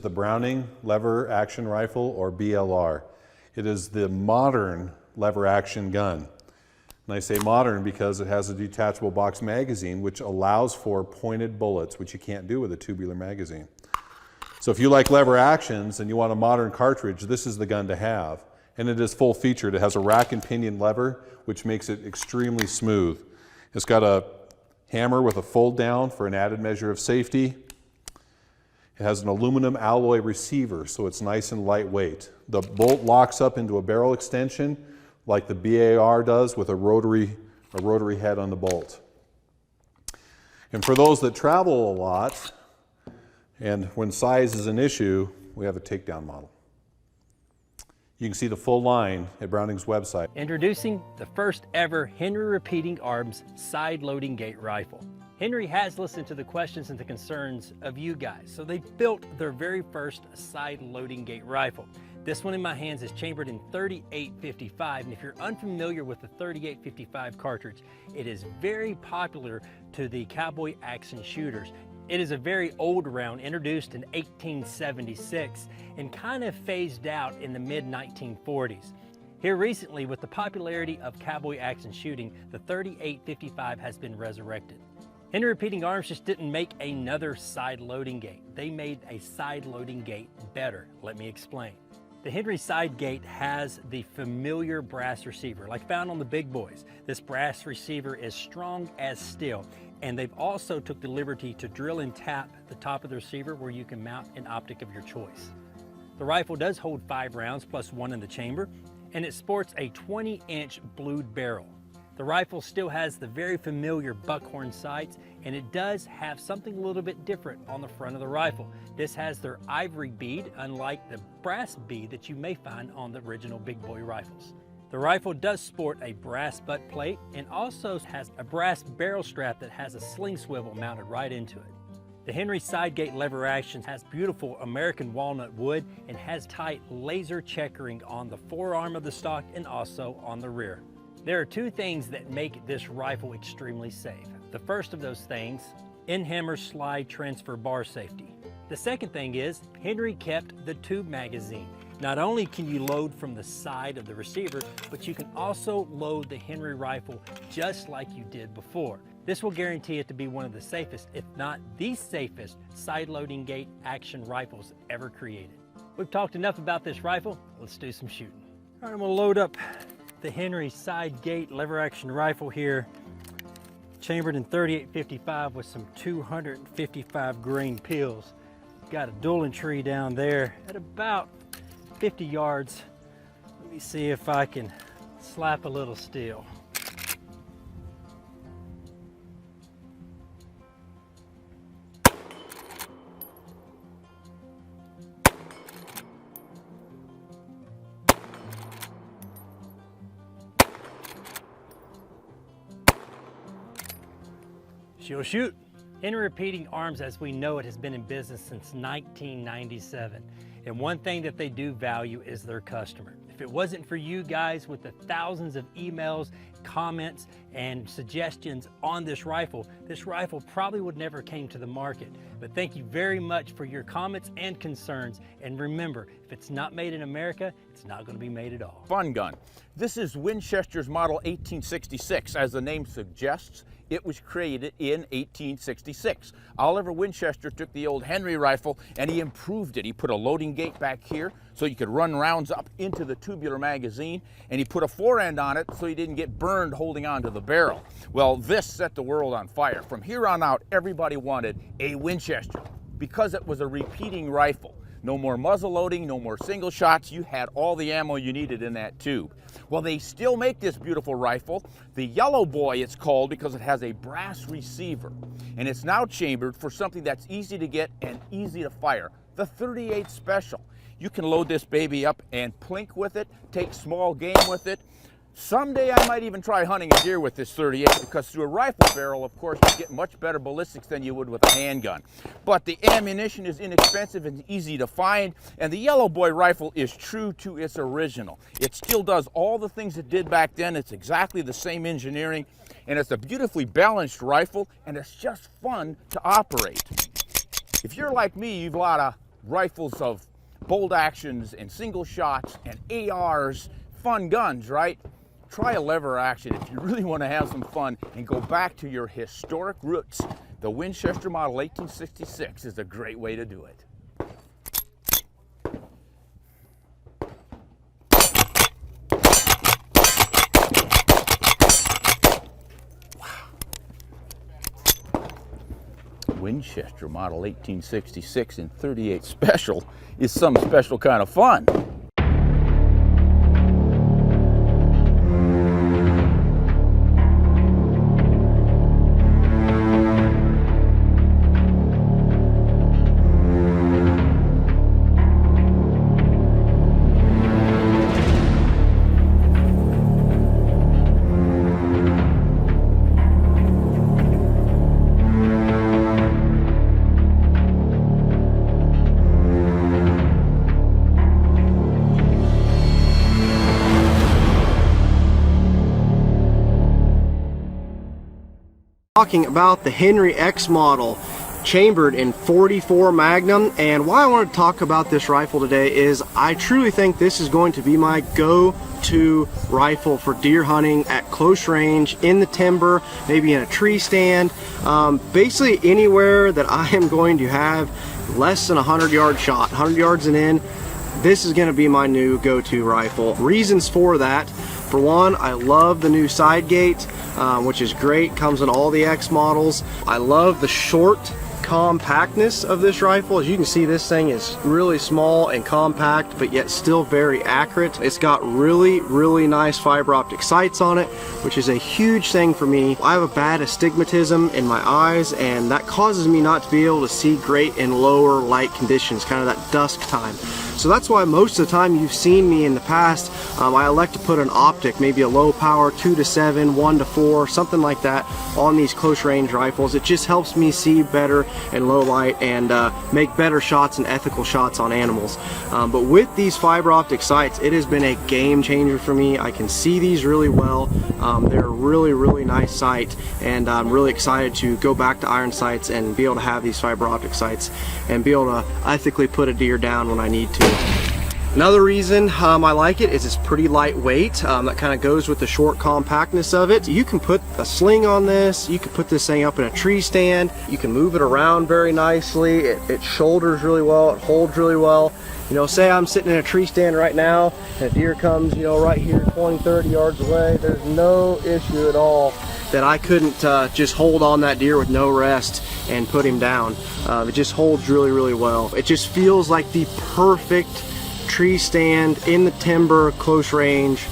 The Browning Lever Action Rifle, or BLR. It is the modern lever action gun. And I say modern because it has a detachable box magazine which allows for pointed bullets, which you can't do with a tubular magazine. So if you like lever actions and you want a modern cartridge, this is the gun to have. And it is full featured. It has a rack and pinion lever, which makes it extremely smooth. It's got a hammer with a fold down for an added measure of safety. It has an aluminum alloy receiver, so it's nice and lightweight. The bolt locks up into a barrel extension like the BAR does with a rotary head on the bolt. And for those that travel a lot, and when size is an issue, we have a takedown model. You can see the full line at Browning's website. Introducing the first ever Henry Repeating Arms side loading gate rifle. Henry has listened to the questions and the concerns of you guys, so they built their very first side loading gate rifle. This one in my hands is chambered in 3855, and if you're unfamiliar with the 3855 cartridge, it is very popular to the cowboy action shooters. It is a very old round, introduced in 1876 and kind of phased out in the mid-1940s. Here recently, with the popularity of cowboy action shooting, the 3855 has been resurrected. Henry Repeating Arms just didn't make another side loading gate. They made a side loading gate better. Let me explain. The Henry side gate has the familiar brass receiver, like found on the big boys. This brass receiver is strong as steel, and they've also took the liberty to drill and tap the top of the receiver where you can mount an optic of your choice. The rifle does hold 5 rounds plus 1 in the chamber, and it sports a 20-inch blued barrel. The rifle still has the very familiar buckhorn sights, and it does have something a little bit different on the front of the rifle. This has their ivory bead, unlike the brass bead that you may find on the original big boy rifles. The rifle does sport a brass butt plate and also has a brass barrel strap that has a sling swivel mounted right into it. The Henry side gate lever action has beautiful American walnut wood and has tight laser checkering on the forearm of the stock and also on the rear. There are 2 things that make this rifle extremely safe. The first of those things, in-hammer slide transfer bar safety. The second thing is, Henry kept the tube magazine. Not only can you load from the side of the receiver, but you can also load the Henry rifle just like you did before. This will guarantee it to be one of the safest, if not the safest, side loading gate action rifles ever created. We've talked enough about this rifle, let's do some shooting. All right, I'm gonna load up the Henry side gate lever action rifle here, chambered in 3855 with some 255 grain pills. Got a dueling tree down there at about 50 yards. Let me see if I can slap a little steel. She'll shoot. Henry Repeating Arms, as we know it, has been in business since 1997. And one thing that they do value is their customer. If it wasn't for you guys with the thousands of emails, comments, and suggestions on this rifle probably would never came to the market. But thank you very much for your comments and concerns. And remember, if it's not made in America, it's not going to be made at all. Fun gun. This is Winchester's model 1866. As the name suggests, it was created in 1866. Oliver Winchester took the old Henry rifle and he improved it. He put a loading gate back here so you could run rounds up into the tubular magazine, and he put a fore-end on it so you didn't get burned holding on to the barrel. Well, this set the world on fire. From here on out, everybody wanted a Winchester because it was a repeating rifle. No more muzzle loading, no more single shots. You had all the ammo you needed in that tube. Well, they still make this beautiful rifle. The Yellow Boy it's called because it has a brass receiver. And it's now chambered for something that's easy to get and easy to fire, the 38 Special. You can load this baby up and plink with it, take small game with it. Someday I might even try hunting a deer with this 38, because through a rifle barrel, of course, you get much better ballistics than you would with a handgun. But the ammunition is inexpensive and easy to find, and the Yellow Boy rifle is true to its original. It still does all the things it did back then. It's exactly the same engineering, and it's a beautifully balanced rifle, and it's just fun to operate. If you're like me, you've got a rifles of bolt actions and single shots and ARs, fun guns, right? Try a lever action if you really want to have some fun and go back to your historic roots. The Winchester Model 1866 is a great way to do it. Winchester Model 1866 in 38 Special is some special kind of fun. Talking about the Henry X model, chambered in 44 Magnum, and why I want to talk about this rifle today is I truly think this is going to be my go-to rifle for deer hunting at close range, in the timber, maybe in a tree stand, basically anywhere that I am going to have less than a 100-yard shot, 100 yards and in. This is going to be my new go-to rifle. Reasons for that: for one, I love the new side gate, which is great, comes in all the X models. I love the short compactness of this rifle. As you can see, this thing is really small and compact, but yet still very accurate. It's got really nice fiber optic sights on it, which is a huge thing for me. I have a bad astigmatism in my eyes, and that causes me not to be able to see great in lower light conditions, kind of that dusk time. So that's why most of the time you've seen me in the past, I elect to put an optic, maybe a low power 2 to 7, 1 to 4, something like that on these close range rifles. It just helps me see better in low light and make better shots and ethical shots on animals. But with these fiber optic sights, it has been a game changer for me. I can see these really well. They're a really nice sight, and I'm really excited to go back to iron sights and be able to have these fiber optic sights and be able to ethically put a deer down when I need to. Another reason I like it is it's pretty lightweight. That kind of goes with the short compactness of it. You can put a sling on this, you can put this thing up in a tree stand, you can move it around very nicely, it shoulders really well, it holds really well. You know, say I'm sitting in a tree stand right now and a deer comes, you know, right here 20-30 yards away, there's no issue at all that I couldn't just hold on that deer with no rest and put him down. It just holds really well. It just feels like the perfect tree stand in the timber close range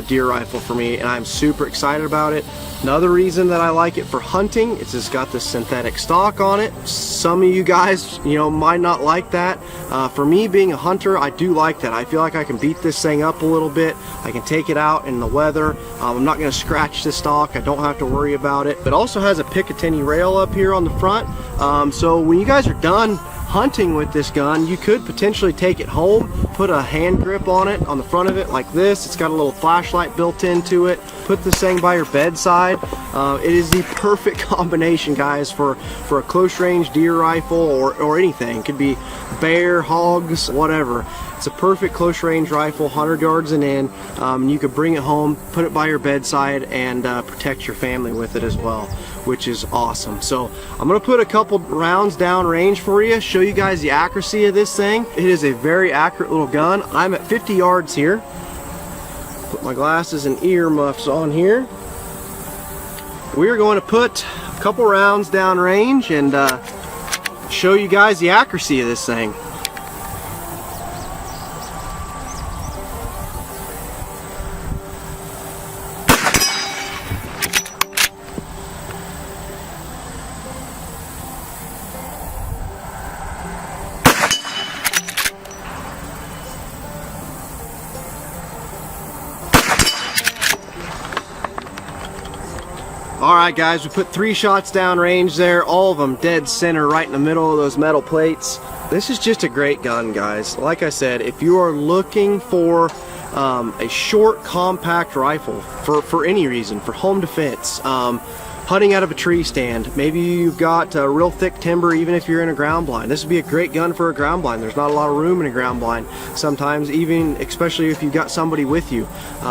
deer rifle for me, and I'm super excited about it. Another reason that I like it for hunting is it's got this synthetic stock on it. Some of you guys, you know, might not like that. For me, being a hunter, I do like that. I feel like I can beat this thing up a little bit. I can take it out in the weather. I'm not going to scratch the stock. I don't have to worry about it. It also has a Picatinny rail up here on the front. So when you guys are done hunting with this gun, you could potentially take it home, put a hand grip on it on the front of it like this. It's got a little flashlight built into it. Put this thing by your bedside. It is the perfect combination, guys, for a close range deer rifle or anything. It could be bear, hogs, whatever. It's a perfect close range rifle, 100 yards and in. You could bring it home, put it by your bedside, and protect your family with it as well, which is awesome. So I'm gonna put a couple rounds down range for you, show you guys the accuracy of this thing. It is a very accurate little gun. I'm at 50 yards here. Put my glasses and ear muffs on here. We're going to put a couple rounds down range and show you guys the accuracy of this thing. Alright guys, we put 3 shots down range there, all of them dead center right in the middle of those metal plates. This is just a great gun, guys. Like I said, if you are looking for a short compact rifle for any reason, for home defense, hunting out of a tree stand. Maybe you've got real thick timber, even if you're in a ground blind. This would be a great gun for a ground blind. There's not a lot of room in a ground blind sometimes, even especially if you've got somebody with you.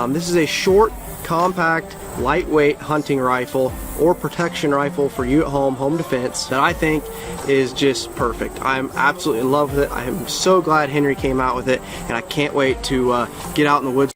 This is a short, compact, lightweight hunting rifle or protection rifle for you at home, home defense, that I think is just perfect. I'm absolutely in love with it. I am so glad Henry came out with it, and I can't wait to get out in the woods.